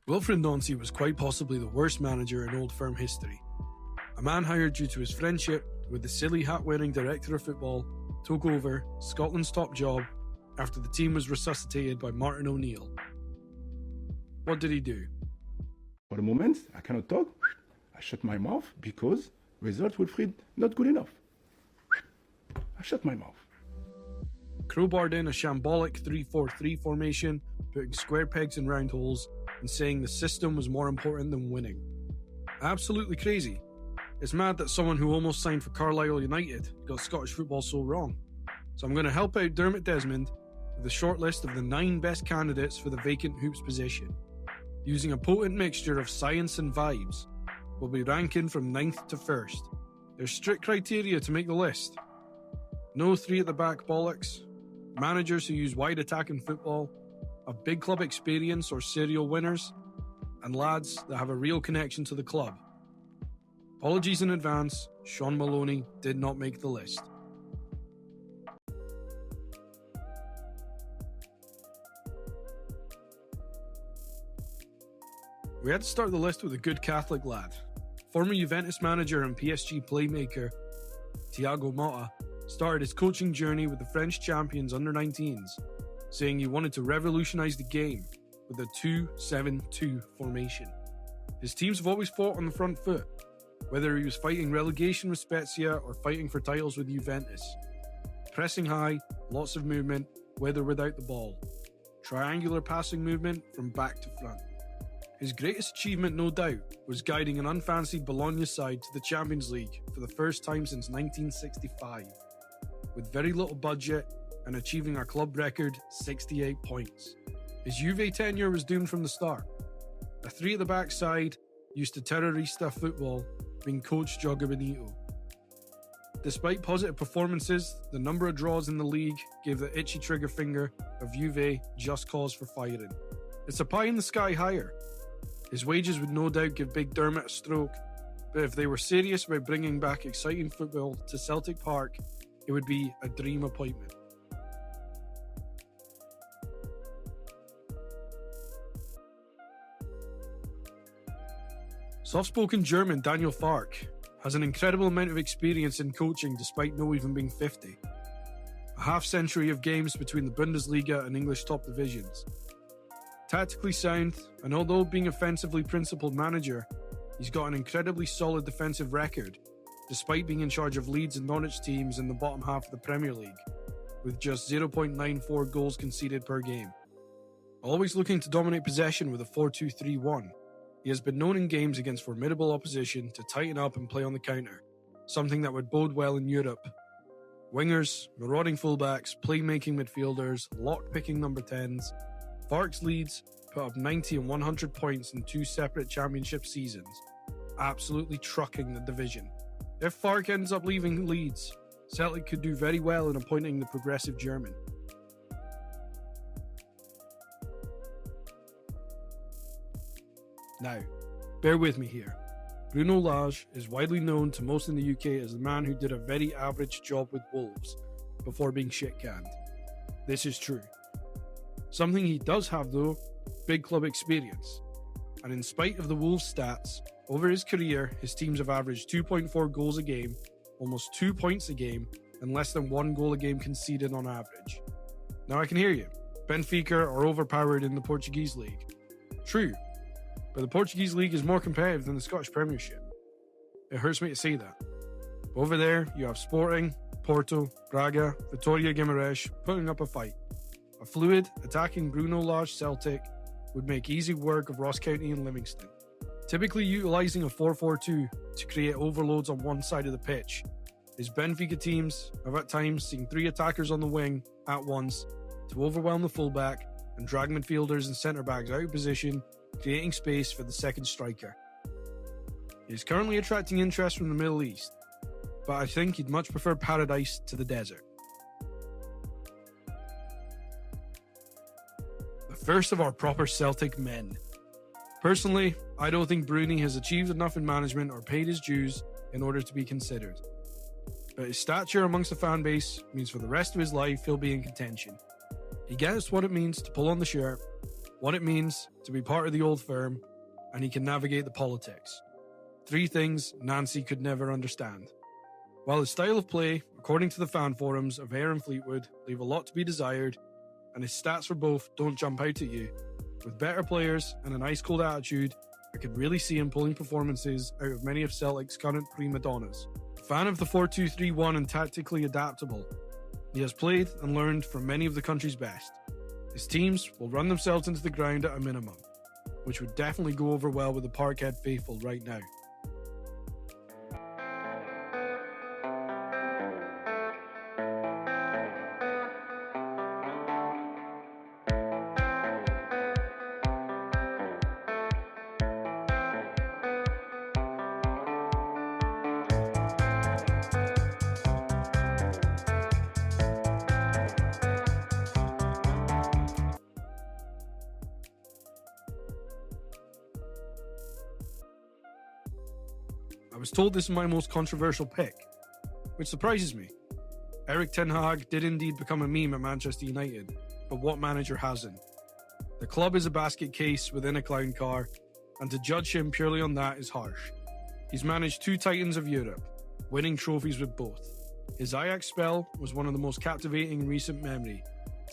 Wilfried Nancy was quite possibly the worst manager in Old Firm history. A man hired due to his friendship with the silly hat-wearing director of football took over Scotland's top job after the team was resuscitated by Martin O'Neill. What did he do? For the moment, I cannot talk. I shut my mouth because results Wilfried not good enough. I shut my mouth. Crowbarred in a shambolic 3-4-3 formation, putting square pegs in round holes and saying the system was more important than winning. Absolutely crazy. It's mad that someone who almost signed for Carlisle United got Scottish football so wrong. So I'm going to help out Dermot Desmond with a short list of the 9 best candidates for the vacant hoops position. Using a potent mixture of science and vibes, we'll be ranking from 9th to 1st. There's strict criteria to make the list. No 3 at the back bollocks, managers who use wide attacking football, have big club experience or serial winners, and lads that have a real connection to the club. Apologies in advance, Sean Maloney did not make the list. We had to start the list with a good Catholic lad. Former Juventus manager and PSG playmaker Thiago Motta started his coaching journey with the French champions under-19s, saying he wanted to revolutionise the game with a 2-7-2 formation. His teams have always fought on the front foot, whether he was fighting relegation with Spezia or fighting for titles with Juventus. Pressing high, lots of movement, with or without the ball. Triangular passing movement from back to front. His greatest achievement, no doubt, was guiding an unfancied Bologna side to the Champions League for the first time since 1965, with very little budget and achieving a club record 68 points. His Juve tenure was doomed from the start. A 3 at the back side used to terrorista football, being coach Joga Benito. Despite positive performances, the number of draws in the league gave the itchy trigger finger of Juve just cause for firing. It's a pie in the sky hire. His wages would no doubt give Big Dermot a stroke, but if they were serious about bringing back exciting football to Celtic Park, it would be a dream appointment. Soft-spoken German Daniel Farke has an incredible amount of experience in coaching despite no even being 50. A half-century of games between the Bundesliga and English top divisions. Tactically sound, and although being offensively principled manager, he's got an incredibly solid defensive record, despite being in charge of Leeds and Norwich teams in the bottom half of the Premier League, with just 0.94 goals conceded per game. Always looking to dominate possession with a 4-2-3-1, he has been known in games against formidable opposition to tighten up and play on the counter, something that would bode well in Europe. Wingers, marauding fullbacks, playmaking midfielders, lock-picking number 10s, Farke's Leeds put up 90 and 100 points in 2 separate championship seasons, absolutely trucking the division. If Farke ends up leaving Leeds, Celtic could do very well in appointing the progressive German. Now, bear with me here. Bruno Lage is widely known to most in the UK as the man who did a very average job with Wolves before being shit-canned. This is true. Something he does have though, big club experience. And in spite of the Wolves stats, over his career, his teams have averaged 2.4 goals a game, almost 2 points a game, and less than 1 goal a game conceded on average. Now I can hear you. Benfica are overpowered in the Portuguese league. True, but the Portuguese league is more competitive than the Scottish Premiership. It hurts me to say that. But over there, you have Sporting, Porto, Braga, Vitória Guimarães putting up a fight. A fluid, attacking Bruno Lage Celtic would make easy work of Ross County and Livingston, typically utilising a 4-4-2 to create overloads on one side of the pitch. His Benfica teams have at times seen 3 attackers on the wing at once to overwhelm the fullback and drag midfielders and centre-backs out of position, creating space for the second striker. He is currently attracting interest from the Middle East, but I think he'd much prefer paradise to the desert. First of our proper Celtic men. Personally, I don't think Bruni has achieved enough in management or paid his dues in order to be considered. But his stature amongst the fan base means for the rest of his life he'll be in contention. He gets what it means to pull on the shirt, what it means to be part of the old firm, and he can navigate the politics. 3 things Nancy could never understand. While his style of play, according to the fan forums of Ayr and Fleetwood, leave a lot to be desired, and his stats for both don't jump out at you, with better players and an ice-cold attitude, I could really see him pulling performances out of many of Celtic's current prima donnas. A fan of the 4-2-3-1 and tactically adaptable, he has played and learned from many of the country's best. His teams will run themselves into the ground at a minimum, which would definitely go over well with the Parkhead faithful right now. I was told this is my most controversial pick, which surprises me. Erik Ten Hag did indeed become a meme at Manchester United, but what manager hasn't? The club is a basket case within a clown car, and to judge him purely on that is harsh. He's managed 2 Titans of Europe, winning trophies with both. His Ajax spell was one of the most captivating in recent memory,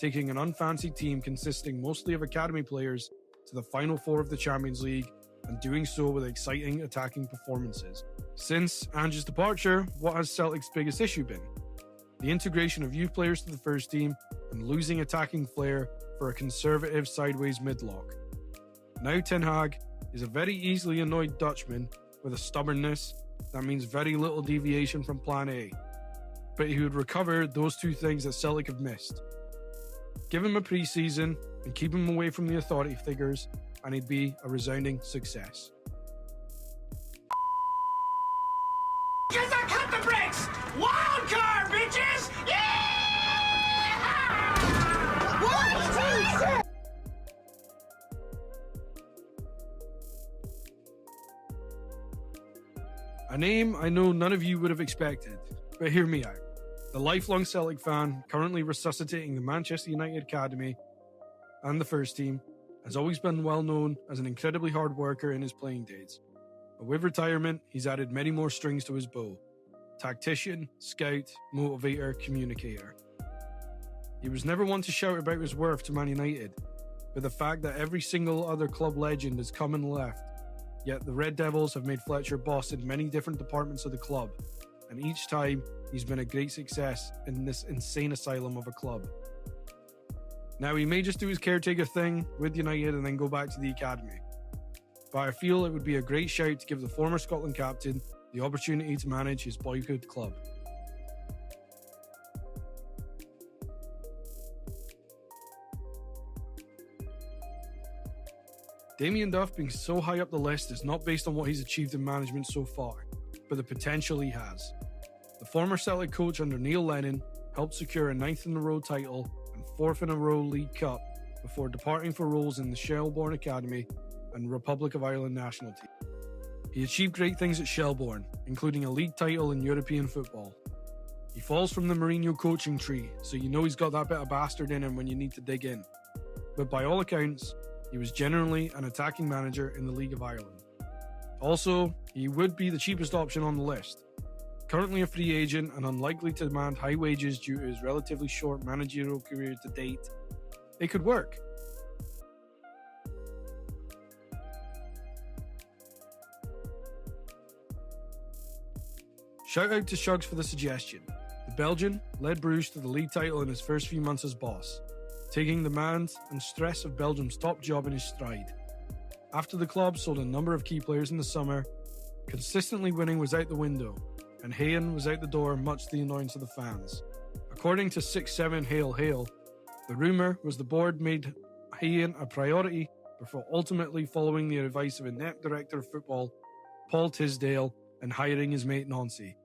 taking an unfancied team consisting mostly of academy players to the Final Four of the Champions League, and doing so with exciting attacking performances. Since Ange's departure, what has Celtic's biggest issue been? The integration of youth players to the first team and losing attacking flair for a conservative sideways midlock. Now Ten Hag is a very easily annoyed Dutchman with a stubbornness that means very little deviation from plan A, but he would recover those 2 things that Celtic have missed. Give him a pre-season and keep him away from the authority figures, and he'd be a resounding success. Yes, I cut the brakes! Wild card, bitches! Yeah! What? A name I know none of you would have expected, but hear me out. The lifelong Celtic fan, currently resuscitating the Manchester United Academy and the first team, has always been well known as an incredibly hard worker in his playing days. But with retirement, he's added many more strings to his bow. Tactician, scout, motivator, communicator. He was never one to shout about his worth to Man United, but the fact that every single other club legend has come and left, yet the Red Devils have made Fletcher boss in many different departments of the club, and each time he's been a great success in this insane asylum of a club. Now, he may just do his caretaker thing with United and then go back to the academy, but I feel it would be a great shout to give the former Scotland captain the opportunity to manage his boyhood club. Damien Duff being so high up the list is not based on what he's achieved in management so far, but the potential he has. The former Celtic coach under N.LN helped secure a 9th in a row title and 4th in a row League Cup before departing for roles in the Shelbourne Academy and Republic of Ireland national team. He achieved great things at Shelbourne, including a league title in European football. He falls from the Mourinho coaching tree, so you know he's got that bit of bastard in him when you need to dig in. But by all accounts, he was generally an attacking manager in the League of Ireland. Also, he would be the cheapest option on the list. Currently a free agent and unlikely to demand high wages due to his relatively short managerial career to date, it could work. Shout out to Shugs for the suggestion. The Belgian led Bruges to the league title in his first few months as boss, taking the demands and stress of Belgium's top job in his stride. After the club sold a number of key players in the summer, consistently winning was out the window, and Hayen was out the door, much to the annoyance of the fans. According to 6-7 Hail Hail, the rumour was the board made Hayen a priority before ultimately following the advice of inept director of football, Paul Tisdale, and hiring his mate Nancy.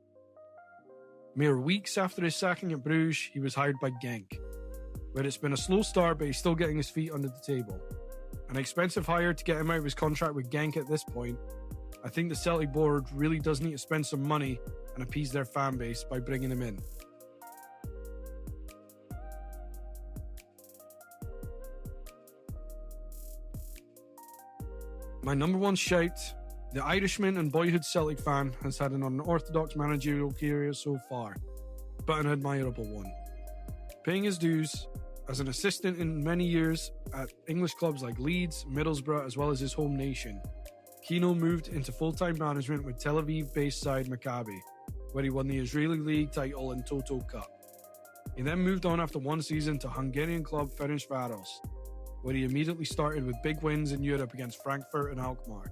Mere weeks after his sacking at Bruges, he was hired by Genk, where it's been a slow start, but he's still getting his feet under the table. An expensive hire to get him out of his contract with Genk at this point. I think the Celtic board really does need to spend some money and appease their fan base by bringing him in. My number one shout, the Irishman and boyhood Celtic fan has had an unorthodox managerial career so far, but an admirable one. Paying his dues, as an assistant in many years at English clubs like Leeds, Middlesbrough, as well as his home nation, Keane moved into full-time management with Tel Aviv-based side Maccabi, where he won the Israeli League title and Toto Cup. He then moved on after one season to Hungarian club Ferencváros, where he immediately started with big wins in Europe against Frankfurt and Alkmaar.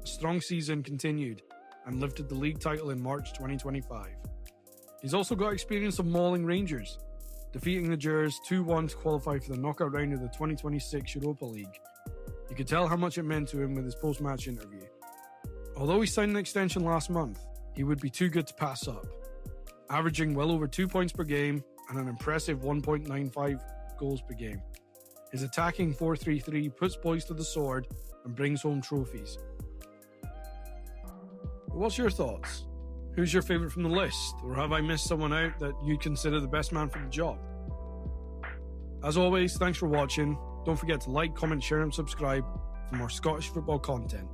A strong season continued and lifted the league title in March 2025. He's also got experience of mauling Rangers, defeating the Gers 2-1 to qualify for the knockout round of the 2026 Europa League. You could tell how much it meant to him with his post-match interview. Although he signed an extension last month, he would be too good to pass up, averaging well over 2 points per game and an impressive 1.95 goals per game. His attacking 4-3-3 puts boys to the sword and brings home trophies. What's your thoughts? Who's your favourite from the list? Or have I missed someone out that you consider the best man for the job? As always, thanks for watching. Don't forget to like, comment, share and subscribe for more Scottish football content.